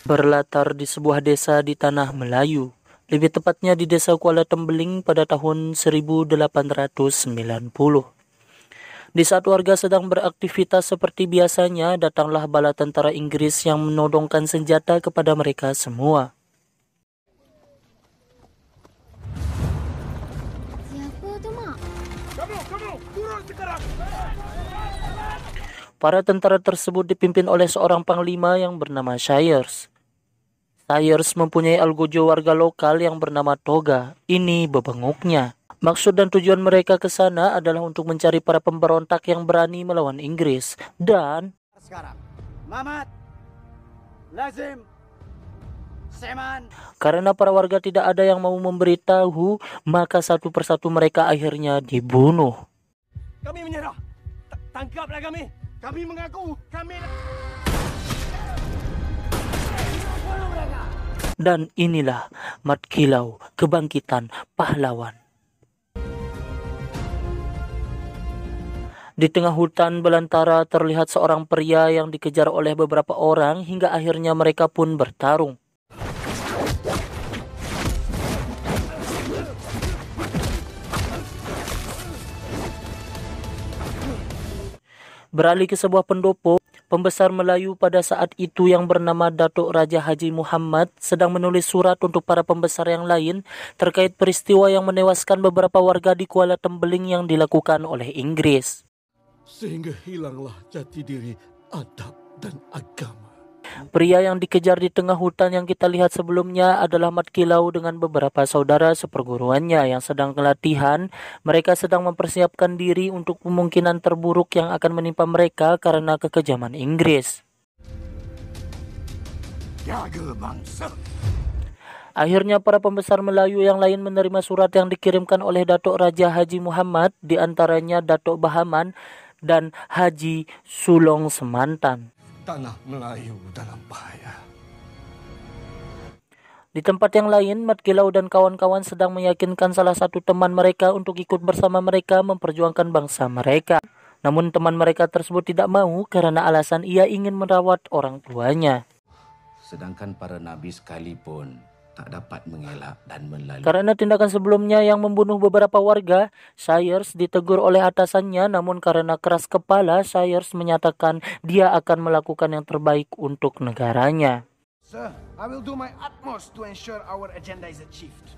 berlatar di sebuah desa di Tanah Melayu, lebih tepatnya di Desa Kuala Tembeling pada tahun 1890. Di saat warga sedang beraktivitas seperti biasanya, datanglah bala tentara Inggris yang menodongkan senjata kepada mereka semua. Siapa tu, Mak? Kamu, turun sekarang! Para tentara tersebut dipimpin oleh seorang panglima yang bernama Sayers. Sayers mempunyai algojo warga lokal yang bernama Toga. Ini bebenguknya. Maksud dan tujuan mereka ke sana adalah untuk mencari para pemberontak yang berani melawan Inggris. Dan Sekarang, Mamat, Lazim, Seman. karena para warga tidak ada yang mau memberitahu, maka satu persatu mereka akhirnya dibunuh. Kami menyerah. Tangkaplah kami. Kami mengaku. Kami... Dan inilah Mat Kilau, kebangkitan pahlawan. Di tengah hutan belantara terlihat seorang pria yang dikejar oleh beberapa orang hingga akhirnya mereka pun bertarung. Beralih ke sebuah pendopo, pembesar Melayu pada saat itu yang bernama Datuk Raja Haji Muhammad sedang menulis surat untuk para pembesar yang lain terkait peristiwa yang menewaskan beberapa warga di Kuala Tembeling yang dilakukan oleh Inggris. Sehingga hilanglah jati diri, adab, dan agama. Pria yang dikejar di tengah hutan yang kita lihat sebelumnya adalah Mat Kilau dengan beberapa saudara seperguruannya yang sedang latihan. Mereka sedang mempersiapkan diri untuk kemungkinan terburuk yang akan menimpa mereka karena kekejaman Inggris. Jaga bangsa. Akhirnya para pembesar Melayu yang lain menerima surat yang dikirimkan oleh Datuk Raja Haji Muhammad, di antaranya Datuk Bahaman dan Haji Sulong Semantan. Tanah Melayu dalam bahaya. Di tempat yang lain, Mat Kilau dan kawan-kawan sedang meyakinkan salah satu teman mereka untuk ikut bersama mereka memperjuangkan bangsa mereka. Namun teman mereka tersebut tidak mau karena alasan ia ingin merawat orang tuanya. Sedangkan para nabi sekalipun tak dapat mengelak dan melalui. Karena tindakan sebelumnya yang membunuh beberapa warga, Sayers ditegur oleh atasannya, namun karena keras kepala, Sayers menyatakan dia akan melakukan yang terbaik untuk negaranya. Sir, I will do my utmost to ensure our agenda is achieved.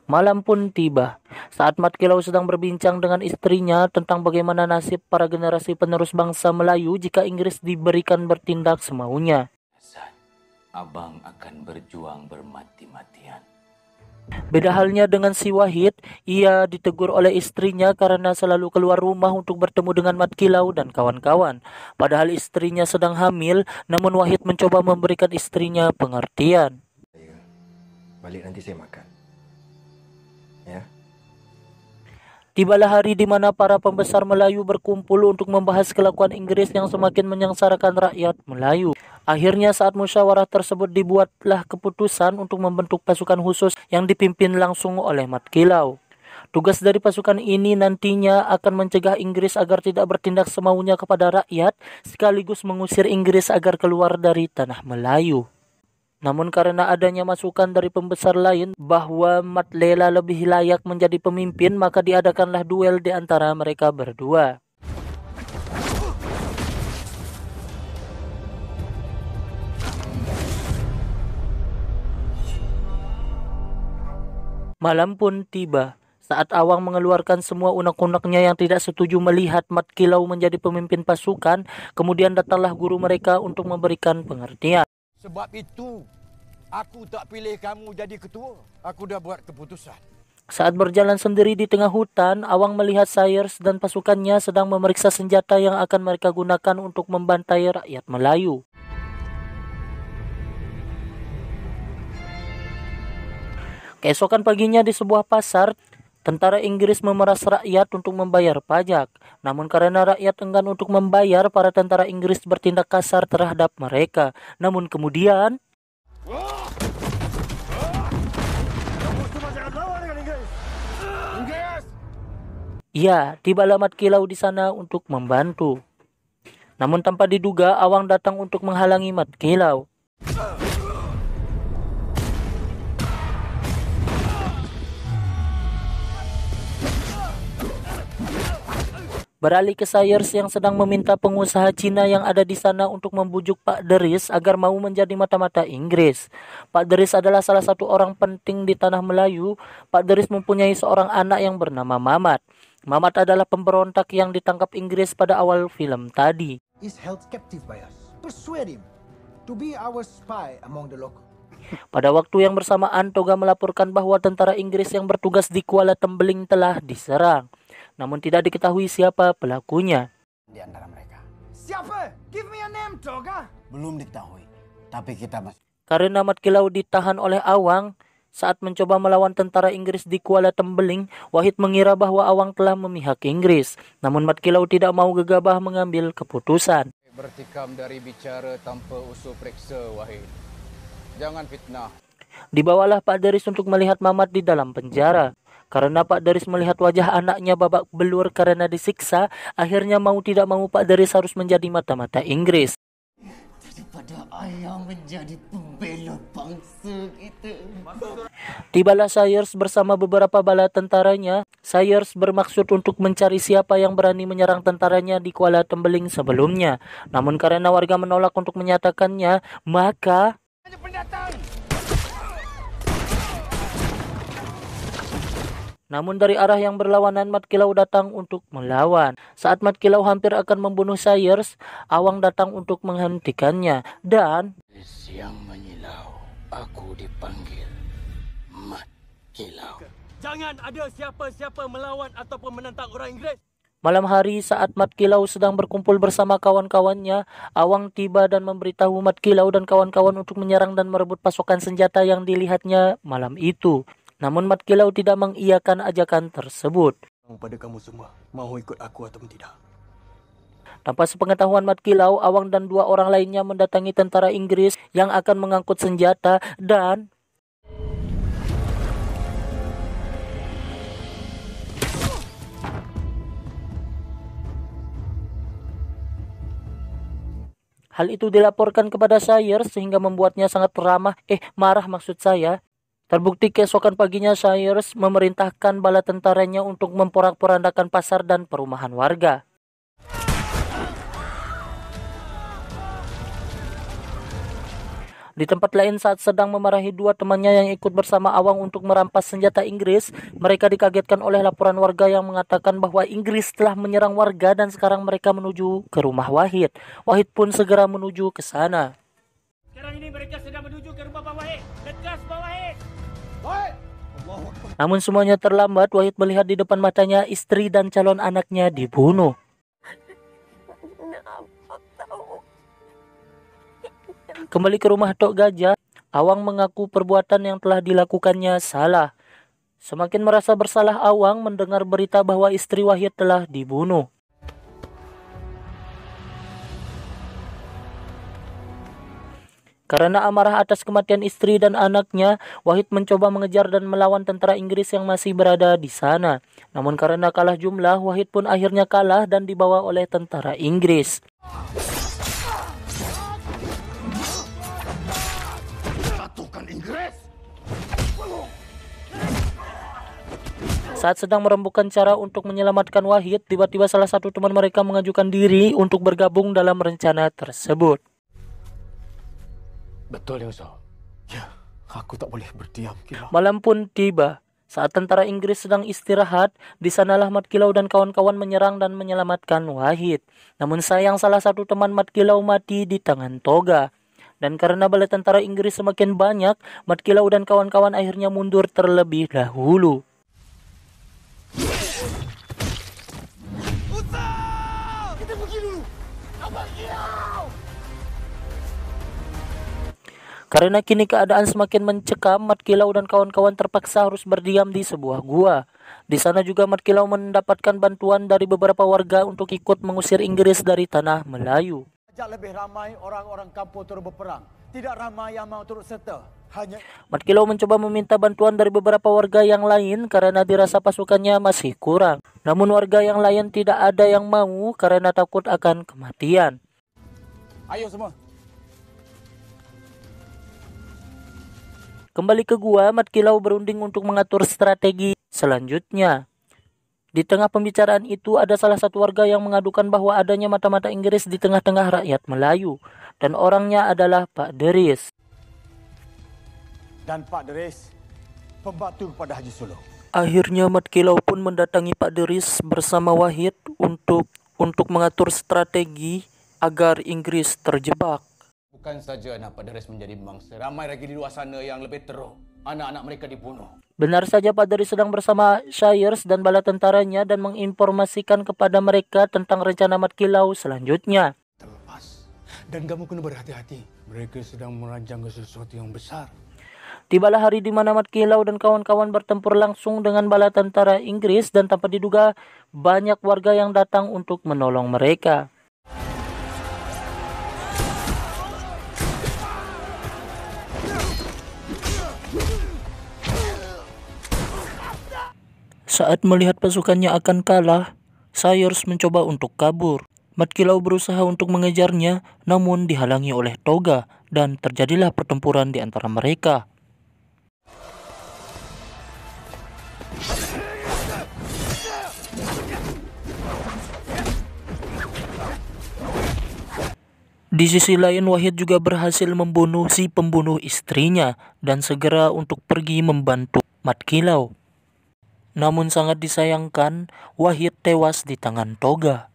Malam pun tiba. Saat Mat Kilau sedang berbincang dengan istrinya tentang bagaimana nasib para generasi penerus bangsa Melayu jika Inggris diberikan bertindak semaunya. Abang akan berjuang bermati-matian. Beda halnya dengan si Wahid, ia ditegur oleh istrinya karena selalu keluar rumah untuk bertemu dengan Mat Kilau dan kawan-kawan. Padahal istrinya sedang hamil, namun Wahid mencoba memberikan istrinya pengertian. Balik nanti saya makan. Ya. Tibalah hari di mana para pembesar Melayu berkumpul untuk membahas kelakuan Inggris yang semakin menyengsarakan rakyat Melayu. Akhirnya saat musyawarah tersebut dibuatlah keputusan untuk membentuk pasukan khusus yang dipimpin langsung oleh Mat Kilau. Tugas dari pasukan ini nantinya akan mencegah Inggris agar tidak bertindak semaunya kepada rakyat, sekaligus mengusir Inggris agar keluar dari tanah Melayu. Namun karena adanya masukan dari pembesar lain bahwa Mat Lela lebih layak menjadi pemimpin, maka diadakanlah duel di antara mereka berdua. Malam pun tiba. Saat Awang mengeluarkan semua unek-uneknya yang tidak setuju melihat Mat Kilau menjadi pemimpin pasukan, kemudian datanglah guru mereka untuk memberikan pengertian. Sebab itu, aku tak pilih kamu jadi ketua. Aku dah buat keputusan. Saat berjalan sendiri di tengah hutan, Awang melihat Sayers dan pasukannya sedang memeriksa senjata yang akan mereka gunakan untuk membantai rakyat Melayu. Keesokan paginya di sebuah pasar, tentara Inggris memeras rakyat untuk membayar pajak. Namun karena rakyat enggan untuk membayar, para tentara Inggris bertindak kasar terhadap mereka. Namun kemudian... Ya, tibalah Mat Kilau di sana untuk membantu. Namun tanpa diduga, Awang datang untuk menghalangi Mat Kilau. Beralih ke Sayers yang sedang meminta pengusaha Cina yang ada di sana untuk membujuk Pak Deris agar mau menjadi mata-mata Inggris. Pak Deris adalah salah satu orang penting di tanah Melayu. Pak Deris mempunyai seorang anak yang bernama Mamat. Mamat adalah pemberontak yang ditangkap Inggris pada awal film tadi. Is held captive by us. Persuade him to be our spy among the local. Pada waktu yang bersamaan, Toga melaporkan bahwa tentara Inggris yang bertugas di Kuala Tembeling telah diserang. Namun tidak diketahui siapa pelakunya. Di antara mereka. Siapa? Give me a name, Toga. Belum diketahui, tapi kita masih... Karena Mat Kilau ditahan oleh Awang saat mencoba melawan tentara Inggris di Kuala Tembeling, Wahid mengira bahwa Awang telah memihak Inggris. Namun Mat Kilau tidak mau gegabah mengambil keputusan. Bertikam dari bicara tanpa usul periksa, Wahid. Jangan fitnah. Dibawalah Pak Deris untuk melihat Mamat di dalam penjara. Karena Pak Deris melihat wajah anaknya babak belur karena disiksa, akhirnya mau tidak mau Pak Deris harus menjadi mata-mata Inggris. Daripada ayah menjadi pembela bangsa kita. Tibalah Sayers bersama beberapa bala tentaranya. Sayers bermaksud untuk mencari siapa yang berani menyerang tentaranya di Kuala Tembeling sebelumnya. Namun karena warga menolak untuk menyatakannya, maka... Namun dari arah yang berlawanan, Mat Kilau datang untuk melawan. Saat Mat Kilau hampir akan membunuh Sayers, Awang datang untuk menghentikannya. Dan... Yang menyilau, aku dipanggil Mat Kilau. Jangan ada siapa-siapa melawan ataupun menentang orang Inggeris. Malam hari saat Mat Kilau sedang berkumpul bersama kawan-kawannya, Awang tiba dan memberitahu Mat Kilau dan kawan-kawan untuk menyerang dan merebut pasokan senjata yang dilihatnya malam itu. Namun Mat Kilau tidak mengiyakan ajakan tersebut. Pada kamu semua, mau ikut aku atau tidak? Tanpa sepengetahuan Mat Kilau, Awang dan 2 orang lainnya mendatangi tentara Inggris yang akan mengangkut senjata dan... Hal itu dilaporkan kepada Sayers sehingga membuatnya sangat marah maksud saya. Terbukti keesokan paginya Sayers memerintahkan bala tentaranya untuk memporak-porandakan pasar dan perumahan warga. Di tempat lain saat sedang memarahi 2 temannya yang ikut bersama Awang untuk merampas senjata Inggris, mereka dikagetkan oleh laporan warga yang mengatakan bahwa Inggris telah menyerang warga dan sekarang mereka menuju ke rumah Wahid. Wahid pun segera menuju ke sana. Sekarang ini mereka sedang menuju ke rumah Pak Wahid. Dekas Pak Wahid. Namun semuanya terlambat. Wahid melihat di depan matanya istri dan calon anaknya dibunuh. Kembali ke rumah Tok Gajah, Awang mengaku perbuatan yang telah dilakukannya salah. Semakin merasa bersalah Awang mendengar berita bahwa istri Wahid telah dibunuh. Karena amarah atas kematian istri dan anaknya, Wahid mencoba mengejar dan melawan tentara Inggris yang masih berada di sana. Namun karena kalah jumlah, Wahid pun akhirnya kalah dan dibawa oleh tentara Inggris. Satukan Inggris. Saat sedang merembukan cara untuk menyelamatkan Wahid, tiba-tiba salah satu teman mereka mengajukan diri untuk bergabung dalam rencana tersebut. Betul, Yoso. Ya, aku tak boleh berdiam, Kilau. Malam pun tiba. Saat tentara Inggris sedang istirahat, di sanalah Mat Kilau dan kawan-kawan menyerang dan menyelamatkan Wahid. Namun sayang salah satu teman Mat Kilau mati di tangan Toga. Dan karena bala tentara Inggris semakin banyak, Mat Kilau dan kawan-kawan akhirnya mundur terlebih dahulu. Kita pergi dulu. Abang Kilau. Karena kini keadaan semakin mencekam, Mat Kilau dan kawan-kawan terpaksa harus berdiam di sebuah gua. Di sana juga Mat Kilau mendapatkan bantuan dari beberapa warga untuk ikut mengusir Inggris dari tanah Melayu. Ajak lebih ramai orang-orang kampung turut berperang. Tidak ramai yang mau turut serta. Mat Kilau mencoba meminta bantuan dari beberapa warga yang lain karena dirasa pasukannya masih kurang. Namun warga yang lain tidak ada yang mau karena takut akan kematian. Ayo semua. Kembali ke gua, Mat Kilau berunding untuk mengatur strategi selanjutnya. Di tengah pembicaraan itu ada salah satu warga yang mengadukan bahwa adanya mata-mata Inggris di tengah-tengah rakyat Melayu. Dan orangnya adalah Pak Deris. Dan Pak Deris, pembantu kepada Haji Suluh. Akhirnya Mat Kilau pun mendatangi Pak Deris bersama Wahid untuk mengatur strategi agar Inggris terjebak. Bukan saja anak Pak Deris menjadi mangsa, ramai lagi di luar sana yang lebih teruk. Anak-anak mereka dibunuh. Benar saja Pak Deris sedang bersama Shires dan bala tentaranya dan menginformasikan kepada mereka tentang rencana Mat Kilau selanjutnya. Terlepas. Dan kamu kena berhati-hati. Mereka sedang merancang sesuatu yang besar. Tibalah hari di mana Mat Kilau dan kawan-kawan bertempur langsung dengan bala tentara Inggris dan tanpa diduga banyak warga yang datang untuk menolong mereka. Saat melihat pasukannya akan kalah, Shires mencoba untuk kabur. Mat Kilau berusaha untuk mengejarnya, namun dihalangi oleh Toga dan terjadilah pertempuran di antara mereka. Di sisi lain, Wahid juga berhasil membunuh si pembunuh istrinya dan segera untuk pergi membantu Mat Kilau. Namun sangat disayangkan, Wahid tewas di tangan Toga.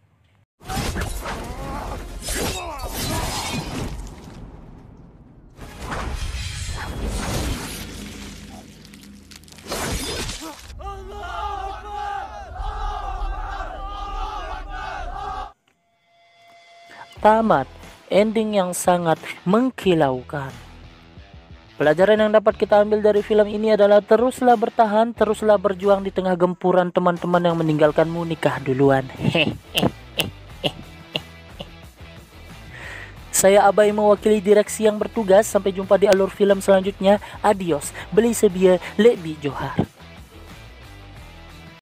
Tamat. Ending yang sangat mengkilaukan. Pelajaran yang dapat kita ambil dari film ini adalah teruslah bertahan, teruslah berjuang di tengah gempuran teman-teman yang meninggalkanmu nikah duluan. Saya Abai mewakili direksi yang bertugas. Sampai jumpa di alur film selanjutnya. Adios. Beli sebia, lebih Johar.